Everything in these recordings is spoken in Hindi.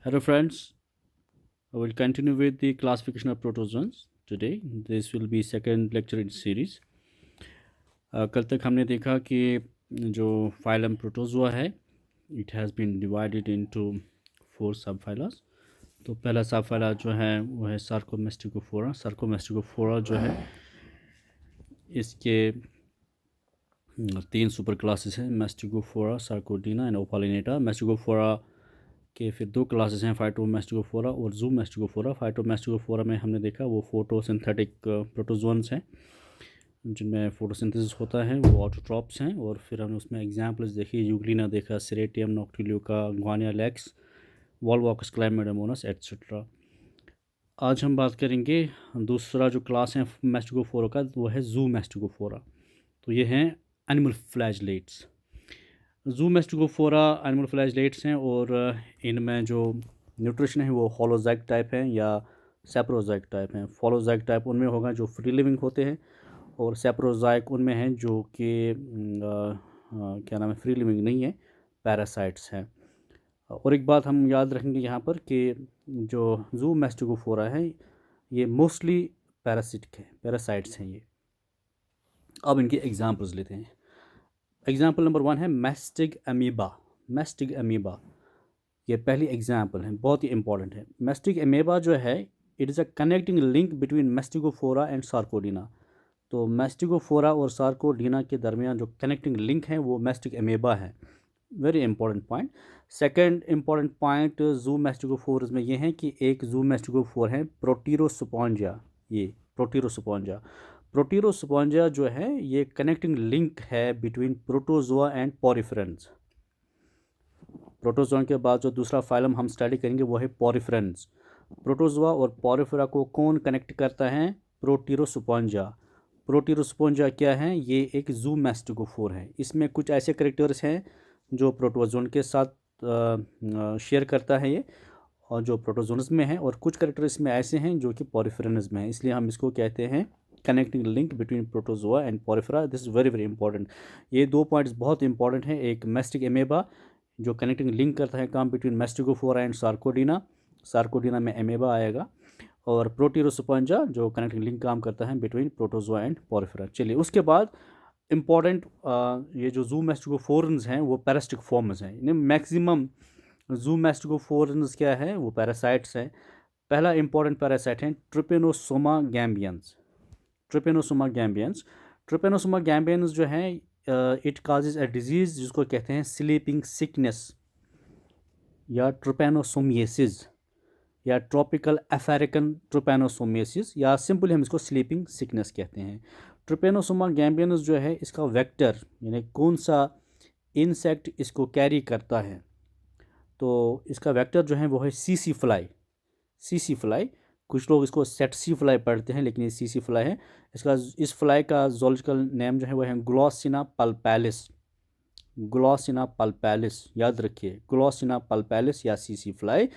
Hello friends, I will continue with the classification of protozoans today. This will be second lecture in series. कल तक हमने देखा कि जो फाइलम प्रोटोजोआ है it has been divided into 4 sub फाइलास। तो पहला सब फाइला जो है वो है सार्कोमेस्टिकोफोरा। सार्कोमेस्टिकोफोरा जो है इसके 3 सुपर क्लासेस हैं, मेस्टिकोफोरा, सार्कोडीना एंड ओपालिनेटा। मेस्टिकोफोरा के फिर 2 क्लासेस हैं, फाइटोमेस्टिकोफोरा और जूमेस्टिकोफोरा। फाइटोमेस्टिकोफोरा में हमने देखा वो फोटोसिंथेटिक प्रोटोजोन्स हैं जिनमें फोटोसिंथेसिस होता है, वो ऑटोट्रॉप्स हैं। और फिर हमने उसमें एग्जांपल्स देखी, यूग्लिना देखा, सेरेटियम, नॉक्टिल्यूका, ग्वानिया लेक्स, वॉल्वॉक्स, क्लाइमेडोमोनास एट्सेट्रा। आज हम बात करेंगे दूसरा जो क्लास है मेस्टिकोफोरा का, वो है जूमेस्टिकोफोरा। तो ये हैं एनिमल फ्लैजलेट्स। जूमेस्टिकोफोरा एनिमल फ्लैजलेट्स हैं और इनमें जो न्यूट्रिशन है वो होलोजैक टाइप है या सेप्रोजैक टाइप हैं। होलोजैक टाइप उनमें होगा जो फ्री लिविंग होते हैं और सेप्रोजैक उनमें हैं जो कि क्या नाम है, फ्री लिविंग नहीं है, पैरासाइट्स हैं। और एक बात हम याद रखेंगे यहाँ पर कि जो जूमेस्टिकोफोरा है ये मोस्टली पैरासिटिक है, पैरासाइट्स हैं ये। अब इनके एग्जांपल्स लेते हैं। एग्जाम्पल नंबर 1 है मैस्टिक अमीबा। मैस्टिक अमीबा ये पहली एग्जाम्पल है, बहुत ही इंपॉर्टेंट है। मैस्टिक अमीबा जो है it is a connecting link between mastigophora and sarcodina. तो मेस्टिकोफोरा और सार्कोडीना के दरमियान जो कनेक्टिंग लिंक है वो मैस्टिक अमीबा है। Very important point. Second important point जू मेस्टिकोफोर्स में ये है कि एक जू मेस्टिकोफोर है प्रोटीरोस्पोंजिया। ये प्रोटीरोस्पोंजिया, प्रोटीरोस्पोंजिया जो है ये कनेक्टिंग लिंक है between protozoa and poriferans. Protozoa के बाद जो दूसरा फाइलम हम स्टडी करेंगे वो है पॉरीफेरेंस। प्रोटोजोआ और पॉरीफेरा को कौन कनेक्ट करता है? प्रोटीरोस्पोंजिया। प्रोटीरोस्पोंजिया क्या है? ये एक जू मेस्टिकोफोर है। इसमें कुछ ऐसे करेक्टर्स हैं जो प्रोटोजोन के साथ शेयर करता है ये, और जो प्रोटोजोन्स में है, और कुछ करेक्टर इसमें ऐसे हैं जो कि पॉरीफेरन्स में है, इसलिए हम इसको कहते हैं connecting link between protozoa and Porifera. This is very very important. ये 2 पॉइंट्स बहुत इंपॉर्टेंट हैं। एक मैस्टिक एमेबा जो कनेक्टिंग लिंक करता है काम between mastigophora and Sarcodina, Sarcodina में एमेबा आएगा, और प्रोटीरोस्पोंजा जो कनेक्टिंग लिंक काम करता है बिटवीन प्रोटोजोआ एंड पॉरीफेरा। चलिए उसके बाद इम्पॉर्टेंट ये जो जू मेस्टिकोफोरन्स हैं वो पैरासिटिक फॉर्म्स हैं। इन्हें मैक्सिमम जू मेस्टिकोफोरन्स क्या है, वो पैरासाइट्स हैं। पहला इंपॉर्टेंट पैरासाइट है Trypanosoma gambiense. Trypanosoma gambiense, Trypanosoma gambiense जो है इट काजेज अ डिजीज़ जिसको कहते हैं स्लीपिंग सिकनेस या ट्रिपेनोसोमिएसिस या ट्रॉपिकल अफ्रीकन ट्रिपेनोसोमिएसिस, या सिंपली हम इसको स्लीपिंग सिकनेस कहते हैं। ट्रिपेनोसोमा गैम्बियनस जो है इसका वेक्टर यानी कौन सा इंसेक्ट इसको कैरी करता है, तो इसका वेक्टर जो है वो है सीसी फ्लाई। सीसी फ्लाई, कुछ लोग इसको सेटसी फ्लाई पढ़ते हैं लेकिन ये सीसी फ्लाई है। इसका इस फ्लाई का जोलॉजिकल नेम जो है वो है ग्लॉसिना पल्पैलिस। ग्लॉसिना पल्पैलिस, याद रखिए, ग्लॉसिना पल्पैलिस या सीसी फ्लाई।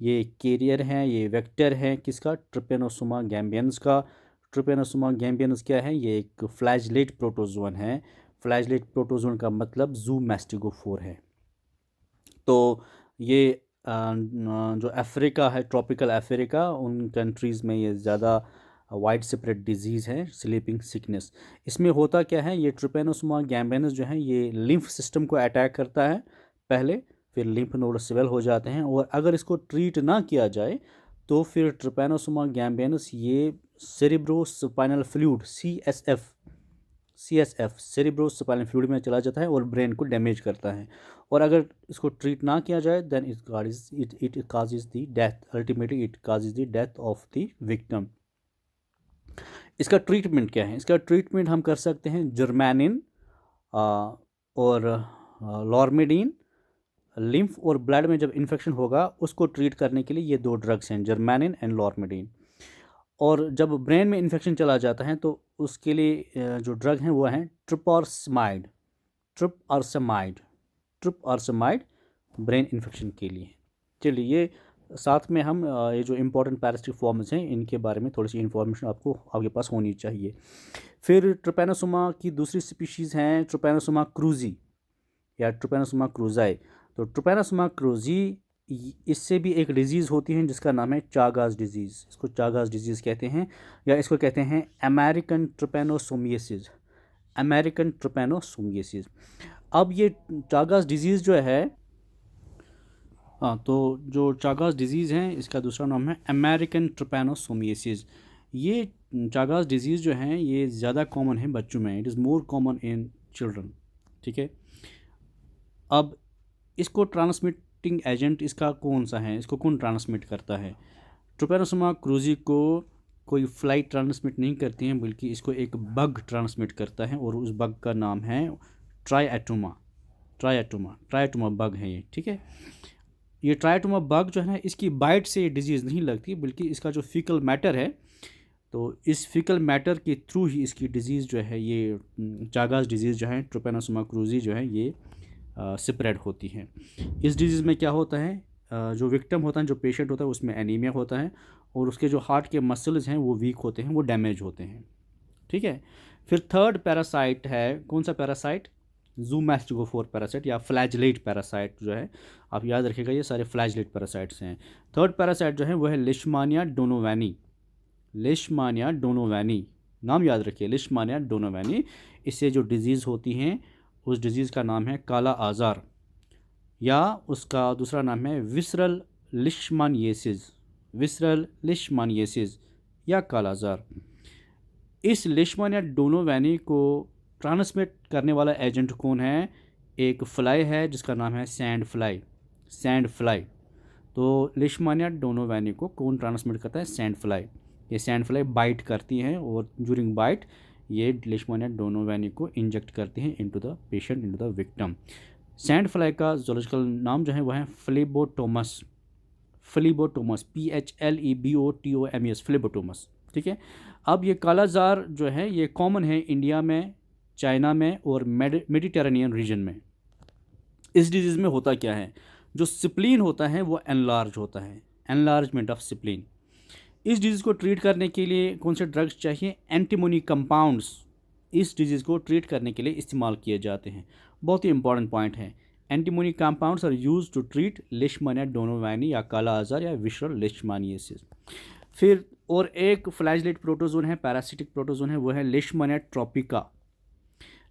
ये कैरियर हैं, ये वेक्टर हैं किसका? ट्रिपेनोसोमा गैम्बियंस का। ट्रिपेनोसोमा गैम्बियंस क्या है? ये एक फ्लैजलेट प्रोटोजोन है। फ्लैजलेट प्रोटोजोन का मतलब जू मेस्टिकोफोर है। तो ये जो अफ्रीका है, ट्रॉपिकल अफ्रीका, उन कंट्रीज़ में ये ज़्यादा वाइड स्प्रेड डिजीज़ है स्लीपिंग सिकनेस। इसमें होता क्या है, ये ट्रिपेनोसोमा गैम्बियनस जो है ये लिम्फ सिस्टम को अटैक करता है पहले, फिर लिम्फ नोड स्वेल हो जाते हैं, और अगर इसको ट्रीट ना किया जाए तो फिर ट्रिपेनोसोमा गैम्बियनस ये cerebrospinal fluid CSF cerebrospinal fluid में चला जाता है और ब्रेन को डैमेज करता है। और अगर इसको ट्रीट ना किया जाए then it causes the death, ultimately it causes the death of the victim. इसका ट्रीटमेंट क्या है? इसका ट्रीटमेंट हम कर सकते हैं जर्मानिन और लॉर्मिडीन। लिम्फ और ब्लड में जब इन्फेक्शन होगा उसको ट्रीट करने के लिए ये 2 ड्रग्स हैं, जर्मानिन एंड लॉर्मिडीन। और जब ब्रेन में इन्फेक्शन चला जाता है तो उसके लिए जो ड्रग हैं वो हैं ट्रिपॉर्समाइड। ट्रिपॉर्समाइड, ट्रिपॉर्समाइड ब्रेन इन्फेक्शन के लिए। चलिए ये साथ में हम ये जो इम्पोर्टेंट पैरासिटिक फॉर्म्स हैं इनके बारे में थोड़ी सी इन्फॉर्मेशन आपको आपके पास होनी चाहिए। फिर ट्रिपेनोसोमा की दूसरी स्पीशीज़ हैं ट्रिपेनोसोमा क्रूजी या ट्रिपेनोसोमा क्रूजाई। तो ट्रिपेनोसोमा क्रूजी इससे भी एक डिज़ीज़ होती है जिसका नाम है चागास डिज़ीज़। इसको चागास डिज़ीज़ कहते हैं, या इसको कहते हैं अमेरिकन ट्रिपेनोसोमियासिस। अमेरिकन ट्रिपेनोसोमियासिस। अब ये चागास डिज़ीज़ जो है, हाँ, तो जो चागास डिज़ीज़ है इसका दूसरा नाम है अमेरिकन ट्रिपेनोसोमियासिस। ये चागास डिज़ीज़ जो है ये ज़्यादा कॉमन है बच्चों में। It is more common in children. ठीक है। अब इसको ट्रांसमिटिंग एजेंट इसका कौन सा है, इसको कौन ट्रांसमिट करता है? ट्रिपेनोसोमा क्रूजी को कोई फ्लाइट ट्रांसमिट नहीं करती है, बल्कि इसको एक बग ट्रांसमिट करता है, और उस बग का नाम है ट्राइएटोमा। ट्राइएटोमा बग है ये। ठीक है। ये ट्राइएटोमा बग जो है ना, इसकी बाइट से ये डिजीज़ नहीं लगती, बल्कि इसका जो फीकल मैटर है, तो इस फीकल मैटर के थ्रू ही इसकी डिज़ीज़ जो है, ये चागास डिज़ीज़ जो है, ट्रिपेनोसोमा क्रूजी जो है, ये स्प्रेड होती है। इस डिज़ीज़ में क्या होता है, जो विक्टिम होता है, जो पेशेंट होता है, उसमें एनीमिया होता है, और उसके जो हार्ट के मसल्स हैं वो वीक होते हैं, वो डैमेज होते हैं। ठीक है। फिर थर्ड पैरासाइट है, कौन सा पैरासाइट? ज़ूमेस्टिगोफोर पैरासाइट या फ्लैजलेट पैरासाइट जो है, आप याद रखिएगा ये सारे फ्लैजलेट पैरासाइट्स हैं। थर्ड पैरासाइट जो है वो है लिशमानिया डोनोवैनी। लिशमानिया डोनोवैनी, नाम याद रखिए, लिशमानिया डोनोवैनी। इससे जो डिज़ीज़ होती हैं, उस डिज़ीज़ का नाम है काला आज़ार, या उसका दूसरा नाम है विसरल लिशमानियासिस। विसरल लिशमानियासिस या काला आज़ार। इस लिशमानिया डोनोवैनी को ट्रांसमिट करने वाला एजेंट कौन है? एक फ्लाई है जिसका नाम है सैंड फ्लाई। Sand fly. तो लिशमानिया डोनोवैनी को कौन ट्रांसमिट करता है? Sand fly. ये सैंड फ्लाई बाइट करती हैं, और ड्यूरिंग बाइट ये लिशमानिया डोनोवैनी को इंजेक्ट करती हैं into the patient, into the victim. Sand fly का जोलॉजिकल नाम जो है वह है फ्लेबोटोमस। फ्लीबोटोमस, PHLEBOTOMAS, Phlebotomus. ठीक है। अब ये कालाजार जो है ये कॉमन है इंडिया में, चाइना में, और मेडिटेरेनियन रीजन में। इस डिजीज़ में होता क्या है, जो स्प्लीन होता है वो एनलार्ज होता है, एनलार्जमेंट ऑफ स्प्लीन। इस डिजीज़ को ट्रीट करने के लिए कौन से ड्रग्स चाहिए? एंटीमोनी कंपाउंड्स इस डिजीज़ को ट्रीट करने के लिए इस्तेमाल किए जाते हैं। बहुत ही इंपॉर्टेंट पॉइंट है। Antimony compounds are use to treat leishmania donovani या काला आज़ार या विसरल लिशमानियासिस। फिर और एक फ्लैजलेट प्रोटोजोन है, पैरासिटिक प्रोटोजोन है, वो है लिशमानिया ट्रॉपिका।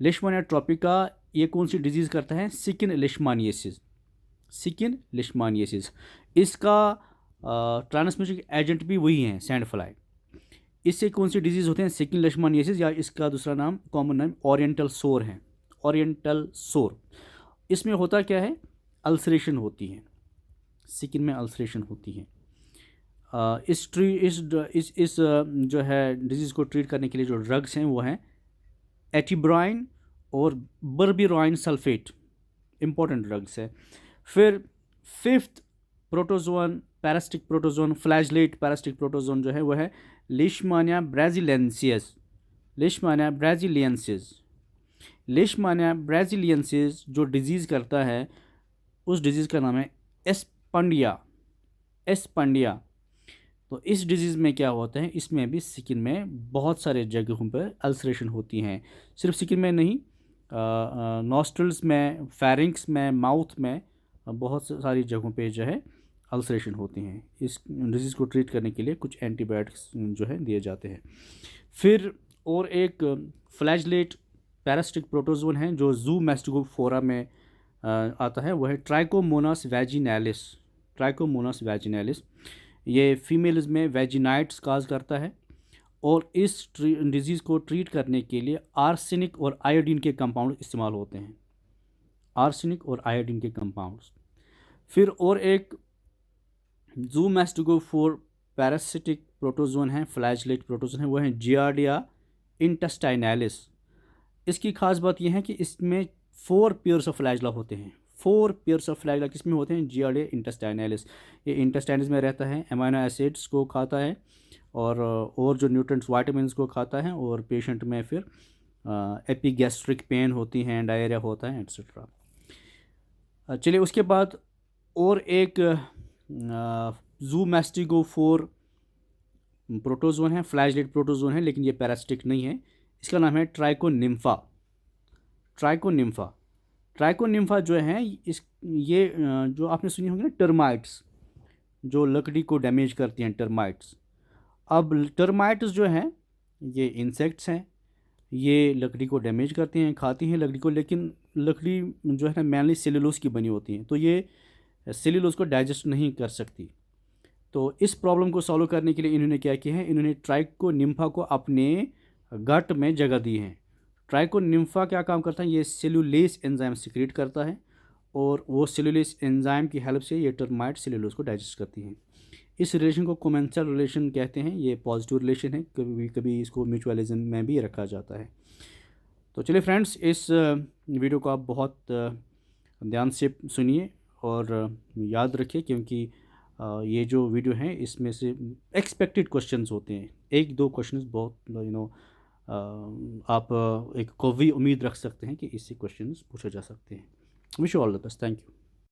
लिशमानिया ट्रॉपिका ये कौन सी डिजीज़ करता है? सिकिन लिशमानियासिस। सिकिन लिशमानियासिस। इसका ट्रांसमिशन एजेंट भी वही हैं, सैंड फ्लाई। इससे कौन सी डिजीज़ होते हैं? सिकिन लिशमानियासिस, या इसका दूसरा नाम, कॉमन नाम, ओरिएंटल सोर है। ओरिएंटल सोर। इसमें होता क्या है? अल्सरेशन होती है, स्किन में अल्सरेशन होती है। इस जो है डिजीज़ को ट्रीट करने के लिए जो ड्रग्स हैं वो हैं एटिब्राइन और बर्बिराइन सल्फेट, इंपॉर्टेंट ड्रग्स है। फिर fifth protozoan, parasitic protozoan, flagellate parasitic protozoan जो है वो है लिशमानिया ब्राज़िलियंसिस। लिशमानिया ब्राज़िलियंसिस। लिशमानिया ब्राज़िलियंसिस जो डिज़ीज़ करता है, उस डिज़ीज़ का नाम है एस्पंडिया। एस्पंडिया। तो इस डिज़ीज़ में क्या होता है, इसमें भी स्किन में बहुत सारे जगहों पर अल्सरेशन होती हैं। सिर्फ स्किन में नहीं, नॉस्ट्रल्स में, फेरिंक्स में, माउथ में, बहुत सारी जगहों पे जो है अल्सरेशन होती हैं। इस डिज़ीज़ को ट्रीट करने के लिए कुछ एंटीबायोटिक्स जो है दिए जाते हैं। फिर और एक फ्लैजलेट पैरासिटिक प्रोटोजोन है जो ज़ूमेस्टिगोफोरा में आता है, वह है ट्राइकोमोनास वैजिनैलिस। ट्राइकोमोनास वैजिनैलिस ये फीमेल्स में वैजिनाइट्स काज करता है, और इस डिजीज़ को ट्रीट करने के लिए आर्सेनिक और आयोडीन के कंपाउंड इस्तेमाल होते हैं। आर्सेनिक और आयोडीन के कंपाउंड्स। फिर और एक ज़ूमेस्टिगोफोर पैरासिटिक प्रोटोजोन है, फ्लैजलेट प्रोटोजोन है, वो है जियार्डिया इंटेस्टाइनैलिस। इसकी खास बात यह है कि इसमें 4 पेयर्स ऑफ फ्लैजला होते हैं। 4 पेयर्स ऑफ फ्लैजला किसमें होते हैं? Giardia intestinalis. ये इंटेस्टाइनस में रहता है, अमीनो एसिड्स को खाता है, और जो न्यूट्रिएंट्स वाइटामिन्स को खाता है, और पेशेंट में फिर एपिगैस्ट्रिक पेन होती हैं, डायरिया होता है, एट्सेट्रा। चलिए उसके बाद और एक ज़ूमेस्टिगोफोर प्रोटोजोन है, फ्लैजलेट प्रोटोजोन है, लेकिन ये पैरासिटिक नहीं है। इसका नाम है ट्राइकोनिम्फा। ट्राइकोनिम्फा। ट्राइकोनिम्फा जो है ये जो आपने सुनी होगी ना टर्माइट्स, जो लकड़ी को डैमेज करती हैं, टर्माइट्स। अब टर्माइट्स जो हैं ये इंसेक्ट्स हैं, ये लकड़ी को डैमेज करती हैं, खाती हैं लकड़ी को, लेकिन लकड़ी जो है ना मेनली सेलुलोज की बनी होती है, तो ये सेलुलोज को डाइजेस्ट नहीं कर सकती। तो इस प्रॉब्लम को सॉल्व करने के लिए इन्होंने क्या किया है, इन्होंने ट्राइकोनिम्फा को अपने गट में जगह दी है। ट्राइकोनिम्फा क्या काम करता है, ये सेलुलेस एंजाइम सिक्रेट करता है और वो सेलुलेस एंजाइम की हेल्प से ये टर्माइट सेलुलोज को डाइजेस्ट करती हैं। इस रिलेशन को कोमेंसल रिलेशन कहते हैं, ये पॉजिटिव रिलेशन है, कभी कभी इसको म्यूचुअलिज्म में भी रखा जाता है। तो चलिए फ्रेंड्स, इस वीडियो को आप बहुत ध्यान से सुनिए और याद रखिए, क्योंकि ये जो वीडियो हैं इसमें से एक्सपेक्टेड क्वेश्चंस होते हैं, एक दो क्वेश्चंस बहुत आप एक कवी उम्मीद रख सकते हैं कि इससे क्वेश्चंस पूछे जा सकते हैं। Wish you all the best, thank you.